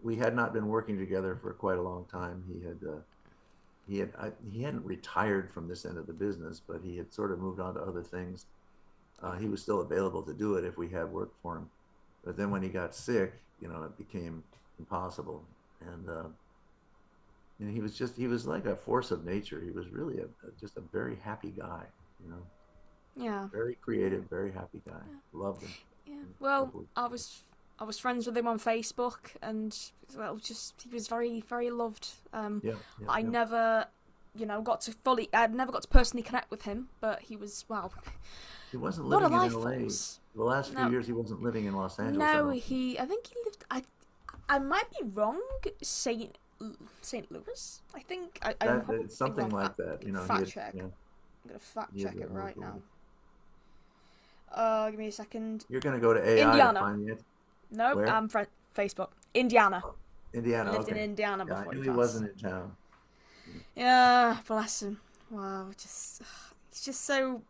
We had not been working together for quite a long time. He hadn't retired from this end of the business, but he had sort of moved on to other things. He was still available to do it if we had work for him. But then when he got sick, you know, it became impossible. And he was like a force of nature. He was really just a very happy guy, you know. Yeah. Very creative, very happy guy. Yeah. Loved him. Yeah. Well, I was friends with him on Facebook, and he was very loved. I never, you know, I never got to personally connect with him, but he was He wasn't living in LA. The last few years, he wasn't living in Los Angeles. No, I think he lived. I might be wrong. St. Louis, I think. It's something like that. You know, fact check. I'm gonna fact check it right now. Give me a second. You're gonna go to AI Indiana. to find it? Nope, I'm Facebook. Indiana. Indiana. Lived in Indiana before he wasn't in town. Yeah, bless him. Wow, it's just so.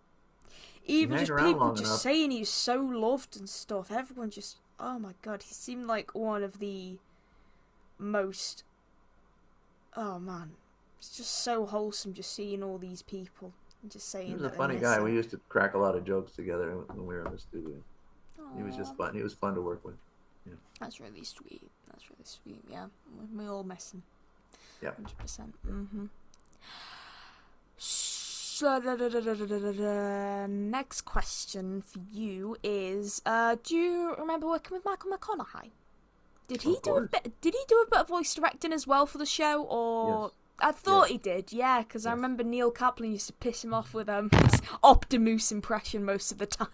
Even just people just saying he's so loved and stuff. Everyone just, oh my god, he seemed like one of the most. Oh man, it's just so wholesome just seeing all these people and just saying. He was a funny guy. We used to crack a lot of jokes together when we were in the studio. Aww. He was just fun. He was fun to work with. Yeah. That's really sweet. Yeah, we all miss him. Yeah. 100%. Mhm. Next question for you is: do you remember working with Michael McConaughey? Did he do a bit? Did he do a bit of voice directing as well for the show, or? Yes. I thought Yes. he did, yeah, because I Yes. remember Neil Kaplan used to piss him off with his Optimus impression most of the time.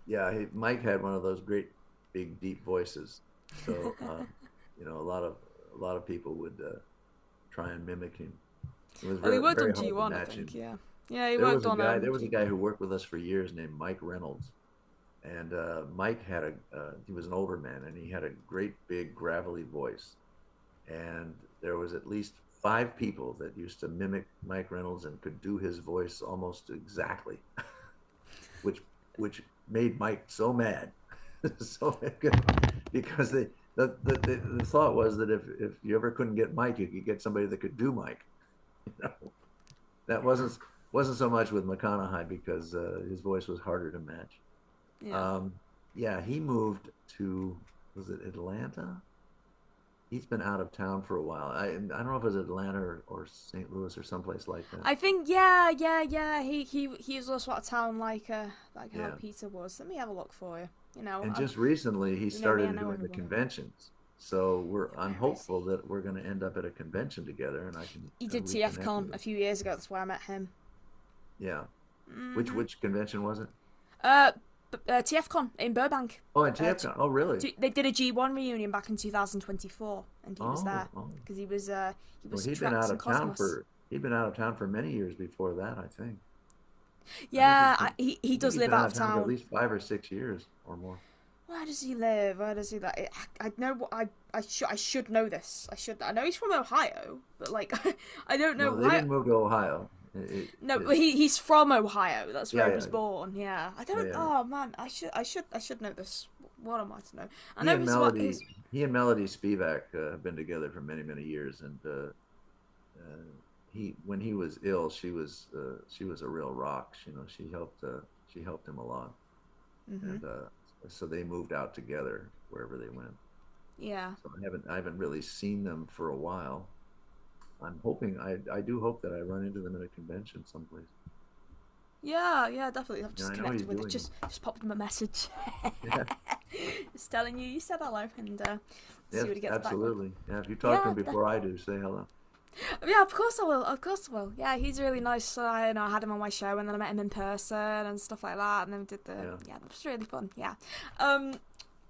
Yeah, Mike had one of those great, big, deep voices. So, a lot of people would try and mimic him. It was Well, he very, worked very on hard to G1, I match think, him. yeah. Yeah, he There worked was a on guy. There was a guy who worked with us for years named Mike Reynolds, and Mike had he was an older man, and he had a great, big, gravelly voice. And there was at least 5 people that used to mimic Mike Reynolds and could do his voice almost exactly, which made Mike so mad, so because the thought was that if you ever couldn't get Mike, you could get somebody that could do Mike. You know, that wasn't so much with McConaughey because his voice was harder to match. Yeah. Yeah, he moved to, was it Atlanta? He's been out of town for a while. I don't know if it was Atlanta or St. Louis or someplace like that. I think, yeah. He was also out of town like how Yeah. Peter was. Let me have a look for you. And just recently, he I started know doing the everyone. conventions. So I'm Where is hopeful that we're going to end up at a convention together, and I can. He did reconnect TFCon with a him. few years ago. That's where I met him. Yeah. Mhm. Which convention was it? TFCon in Burbank. Oh, at TFCon. Oh, really? They did a G1 reunion back in 2024, and he was there Oh. because he was Well, Trex and Cosmos. he'd been out of town for many years before that, I think. Yeah, he I think does he's live been out out of of town for at town. least 5 or 6 years or more. Where does he live? Where does he live? I know what I should know this. I know he's from Ohio, but like I don't know No, they why. didn't move to Ohio. No, but he's from Ohio. That's where Yeah, he was yeah, born. Yeah, I don't. yeah. Oh man, I should know this. What am I to know? I He know and his. Melody Spivak have been together for many, many years, and he when he was ill, she was a real rock. She helped him a lot, Mm-hmm. and so they moved out together wherever they went. Yeah. So I haven't really seen them for a while. I do hope that I run into them at a convention someplace. Yeah, definitely. I've Yeah, just I know he's connected with it. doing Just popped him a message. Yeah. Just telling you said hello and see Yes, what he gets absolutely. back Yeah, if you talk to him with. before I do, say hello. Yeah, of course I will. Of course I will. Yeah, he's really nice. So I had him on my show, and then I met him in person and stuff like that, and then we did that was really fun. Yeah.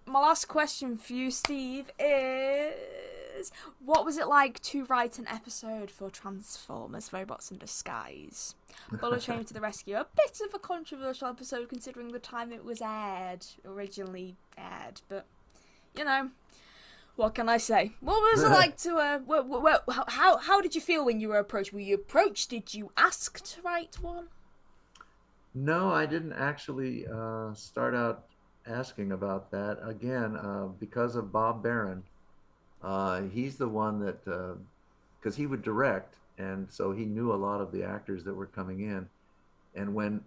My last question for you, Steve, is what was it like to write an episode for Transformers: Robots in Disguise? Bullet Train to the Rescue. A bit of a controversial episode considering the time it was originally aired, but you know. What can I say? What was it like to? How did you feel when you were approached? Were you approached? Did you ask to write one? No, I didn't actually start out asking about that. Again, because of Bob Barron, he's the one that, because he would direct, and so he knew a lot of the actors that were coming in. And when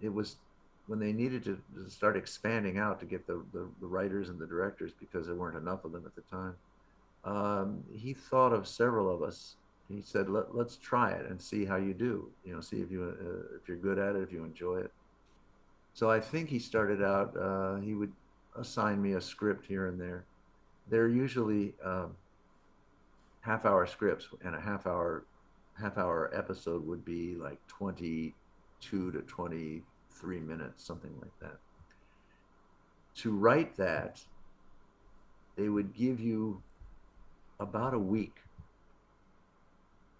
they needed to start expanding out to get the writers and the directors, because there weren't enough of them at the time, he thought of several of us. He said, let's try it and see how you do. See if you're good at it, if you enjoy it. So I think he started out, he would assign me a script here and there. They're usually half-hour scripts, and a half-hour episode would be like 22 to 23 minutes, something like that. To write that, they would give you about a week,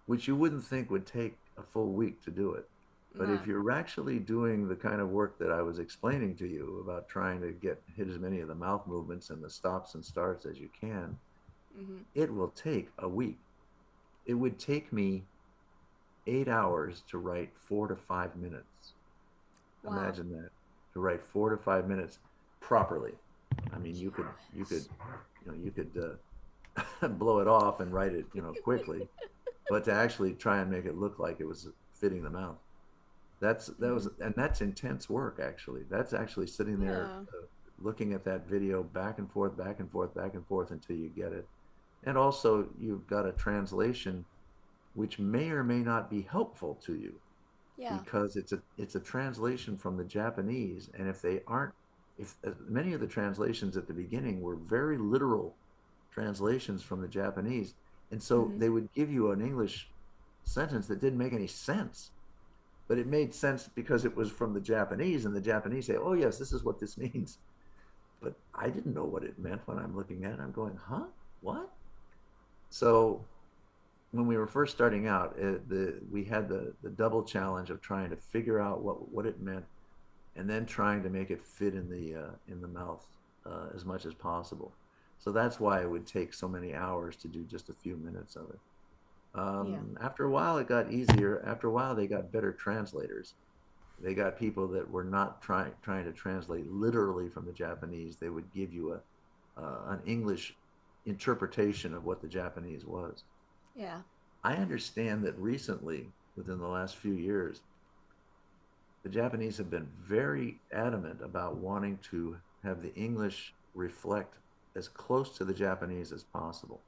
which you wouldn't think would take a full week to do it. But if you're actually doing the kind of work that I was explaining to you about trying to hit as many of the mouth movements and the stops and starts as you can, it will take a week. It would take me 8 hours to write 4 to 5 minutes. Wow. Imagine that, to write 4 to 5 minutes properly. I mean, you could blow it off and write it, quickly, but to actually try and make it look like it was fitting the mouth. That's intense work. Actually, that's actually sitting there looking at that video back and forth until you get it. And also, you've got a translation which may or may not be helpful to you. Yeah. because it's a translation from the Japanese, and if they aren't, if many of the translations at the beginning were very literal translations from the Japanese, and so Mhm. they would give you an English sentence that didn't make any sense, but it made sense because it was from the Japanese, and the Japanese say, "Oh yes, this is what this means." But I didn't know what it meant when I'm looking at it. I'm going, "Huh? What?" So when we were first starting out, we had the double challenge of trying to figure out what it meant, and then trying to make it fit in the mouth as much as possible. So that's why it would take so many hours to do just a few minutes of it. Yeah. After a while, it got easier. After a while, they got better translators. They got people that were not trying to translate literally from the Japanese. They would give you an English interpretation of what the Japanese was. Yeah. I understand that recently, within the last few years, the Japanese have been very adamant about wanting to have the English reflect as close to the Japanese as possible.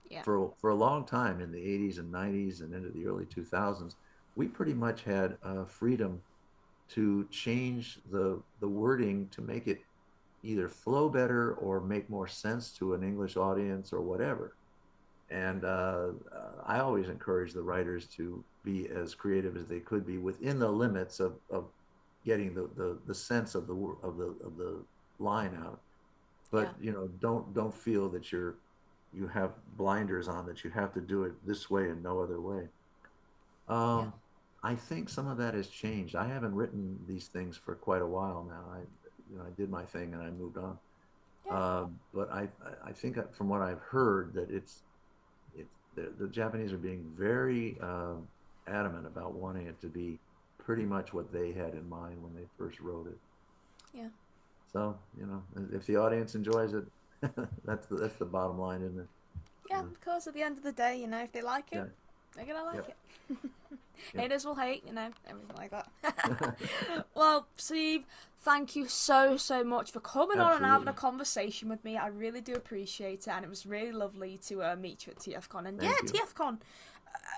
Yeah. For a long time in the 80s and 90s and into the early 2000s, we pretty much had freedom to change the wording to make it either flow better or make more sense to an English audience or whatever. And I always encourage the writers to be as creative as they could be within the limits of getting the sense of the line out. Yeah. But don't feel that you have blinders on, that you have to do it this way and no other way. Yeah. Um, I think some of that has changed. I haven't written these things for quite a while now. I did my thing and I moved on. Yeah. But I think from what I've heard that the Japanese are being very adamant about wanting it to be pretty much what they had in mind when they first wrote it. Yeah. So if the audience enjoys it, that's the bottom line, isn't it? Yeah. Of course, at the end of the day, if they like it, Yeah. they're gonna like Yep. it. Yep. Haters will hate, everything like that. Well, Steve, thank you so, so much for coming on and having a Absolutely. conversation with me. I really do appreciate it, and it was really lovely to meet you at TFCon. And yeah, Thank you. TFCon,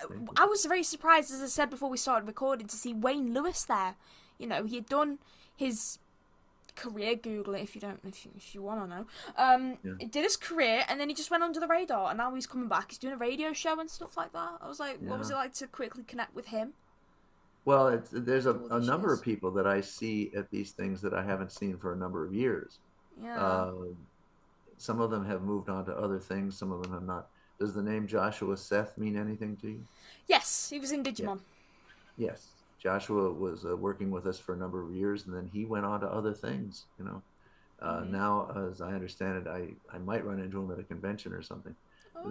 Thank you. I was very surprised, as I said before we started recording, to see Wayne Lewis there. He had done his career, Google it if you want to know. Yeah. He did his career, and then he just went under the radar, and now he's coming back. He's doing a radio show and stuff like that. I was like, what was Yeah. it like to quickly connect with him Well, there's after all a these number of years? people that I see at these things that I haven't seen for a number of years. Yeah. Uh, some of them have moved on to other things. Some of them have not. Does the name Joshua Seth mean anything to you? Yes, he was in Yeah. Digimon. Yes. Joshua was working with us for a number of years, and then he went on to other things. Mhm. Now, as I understand it, I might run into him at a convention or something.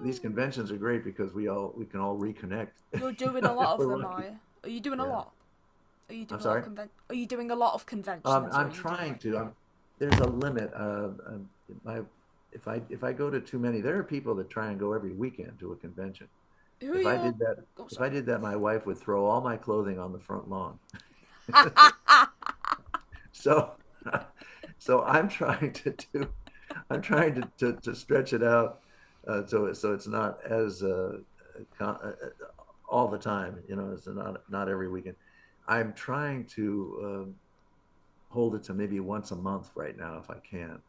These Oh, conventions are great because we can all reconnect. you're doing a lot of We're them, are lucky. you? Are you doing a Yeah. lot? Are you I'm doing a lot of sorry. Are you doing a lot of conventions, or are I'm you doing trying like? to. There's a limit. My, if I go to too many, there are people that try and go every weekend to a convention. Who are If I your? did that, Oh, if I sorry. did that, my wife would throw all my clothing on the front lawn. So, so I'm trying to stretch it out, so it's not as all the time. It's not every weekend. I'm trying to hold it to maybe once a month right now if I can.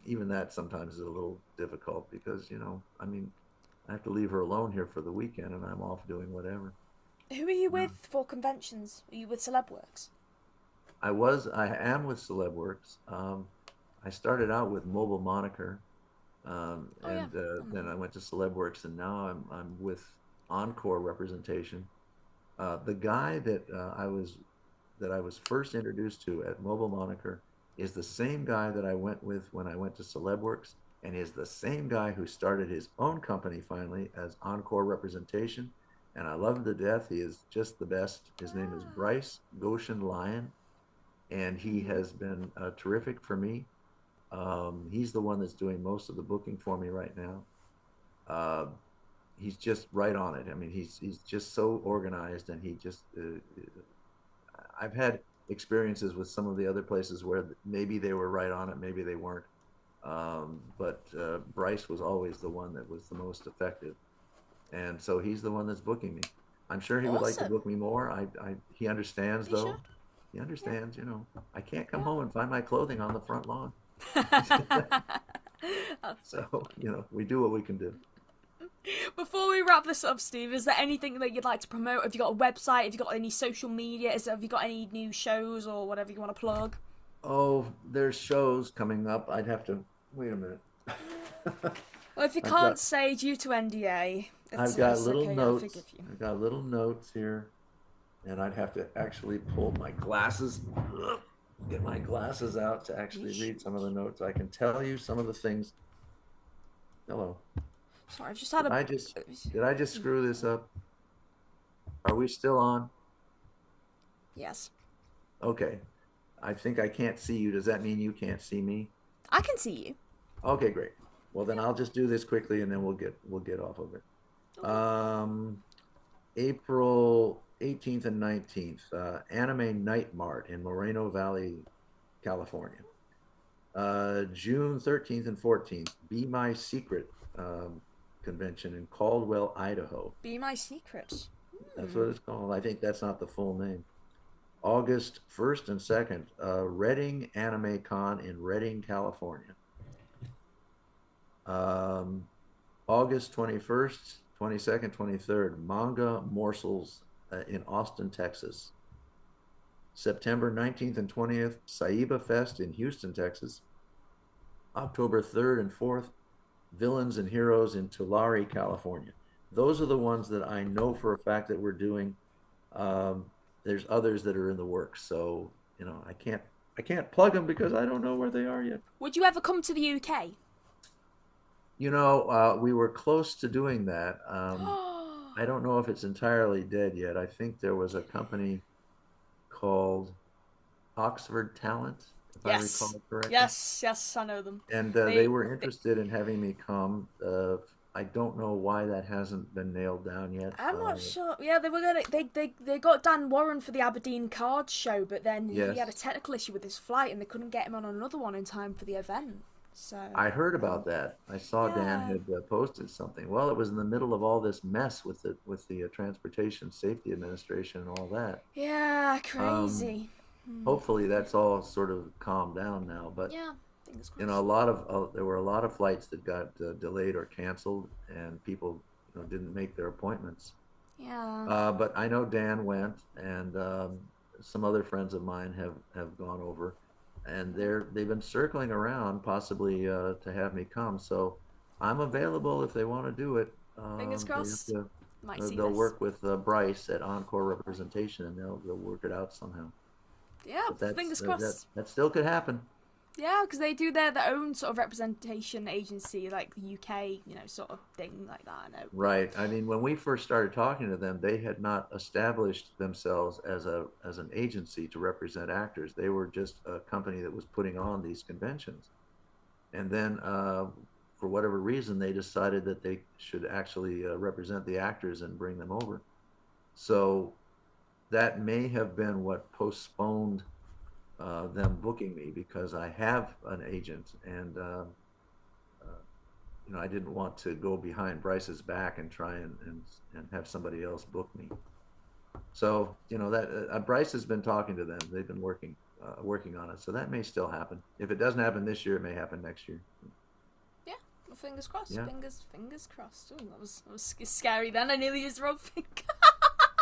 Even that sometimes is a little difficult because I mean, I have to leave her alone here for the weekend, and I'm off doing whatever. Who are you Yeah. with for conventions? Are you with Celebworks? I am with Celebworks. I started out with Mobile Moniker, Oh yeah. and then I went to Celebworks, and now I'm with Encore Representation. The guy that I was first introduced to at Mobile Moniker is the same guy that I went with when I went to Celebworks, and is the same guy who started his own company finally as Encore Representation. And I love him to death. He is just the best. His name is Ah. Bryce Goshen Lyon, and he Mhm. has been terrific for me. He's the one that's doing most of the booking for me right now. Uh, he's just right on it. I mean, he's just so organized, and he just I've had experiences with some of the other places where maybe they were right on it, maybe they weren't. But Bryce was always the one that was the most effective, and so he's the one that's booking me. I'm sure he would like to Awesome. book me more. He understands He should. though. He understands, you know. I can't come home and find my clothing on the front lawn. That's so So, funny. you know, we do what we can do. Before we wrap this up, Steve, is there anything that you'd like to promote? Have you got a website? Have you got any social media? Have you got any new shows or whatever you want to plug? Oh, there's shows coming up. I'd have to wait a minute. Well, if you I've can't got say due to NDA, I've got it's little okay. I'll notes. forgive you. I've got little notes here, and I'd have to actually pull my glasses, get my glasses out to actually Yeesh. read some of the notes. I can tell you some of the things. Hello. Sorry, I've just had Did a. I just did I just screw this up? Are we still on? Yes, Okay. I think I can't see you. Does that mean you can't see me? I can see you. Okay, great. Well, then I'll just do this quickly and then we'll get off of it. April 18th and 19th, Anime Night Mart in Moreno Valley, California. June 13th and 14th, Be My Secret convention in Caldwell, Idaho. Be my secret. That's what it's called. I think that's not the full name. August 1st and 2nd, Reading Anime Con in Redding, California. August 21st, 22nd, 23rd, Manga Morsels in Austin, Texas. September 19th and 20th, Saiba Fest in Houston, Texas. October 3rd and 4th, Villains and Heroes in Tulare, California. Those are the ones that I know for a fact that we're doing. There's others that are in the works, so you know I can't plug them because I don't know where they are yet. Would you ever come to the UK? You know, we were close to doing that. I don't know if it's entirely dead yet. I think there was a company called Oxford Talent, if I Yes, recall correctly, yes, I know them. and they They, were they interested in having me come. I don't know why that hasn't been nailed down yet. I'm not sure. Yeah, they were gonna. They got Dan Warren for the Aberdeen Card Show, but then he had a Yes, technical issue with his flight, and they couldn't get him on another one in time for the event. So, I heard about that. I saw Dan yeah, had posted something. Well, it was in the middle of all this mess with the Transportation Safety Administration and all that. yeah, Um, crazy. Hmm. Hopefully, that's all sort of calmed down now. But Yeah, fingers you know, crossed. there were a lot of flights that got delayed or canceled, and people didn't make their appointments. Yeah. But I know Dan went, and some other friends of mine have gone over, and they've been circling around, possibly to have me come. So I'm available if they want to do it. Fingers They have crossed. to. Might see They'll this. work with Bryce at Encore Representation, and they'll work it out somehow. Yeah, But that's fingers that that, crossed. that still could happen. Yeah, because they do their own sort of representation agency, like the UK, sort of thing like that. I know. Right. I mean, when we first started talking to them, they had not established themselves as an agency to represent actors. They were just a company that was putting on these conventions. And then, for whatever reason, they decided that they should actually represent the actors and bring them over. So that may have been what postponed them booking me because I have an agent, and I didn't want to go behind Bryce's back and try and have somebody else book me. So that Bryce has been talking to them. They've been working on it. So that may still happen. If it doesn't happen this year, it may happen next year. Yeah, well, fingers crossed. Yeah. Fingers crossed. Ooh, that was scary. Then I nearly used the wrong finger.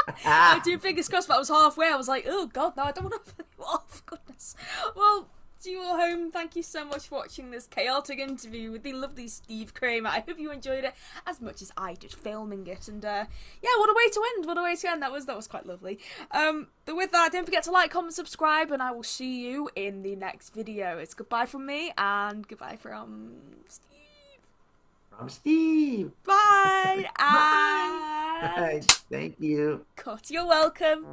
I Ah! do fingers crossed, but I was halfway. I was like, oh god, no, I don't want to. Oh, for goodness. Well, to you all home, thank you so much for watching this chaotic interview with the lovely Steve Kramer. I hope you enjoyed it as much as I did filming it. And yeah, what a way to end! What a way to end! That was quite lovely. But with that, don't forget to like, comment, subscribe, and I will see you in the next video. It's goodbye from me and goodbye from Steve. I'm Steve. Bye Bye. and Thank you. cut. You're welcome.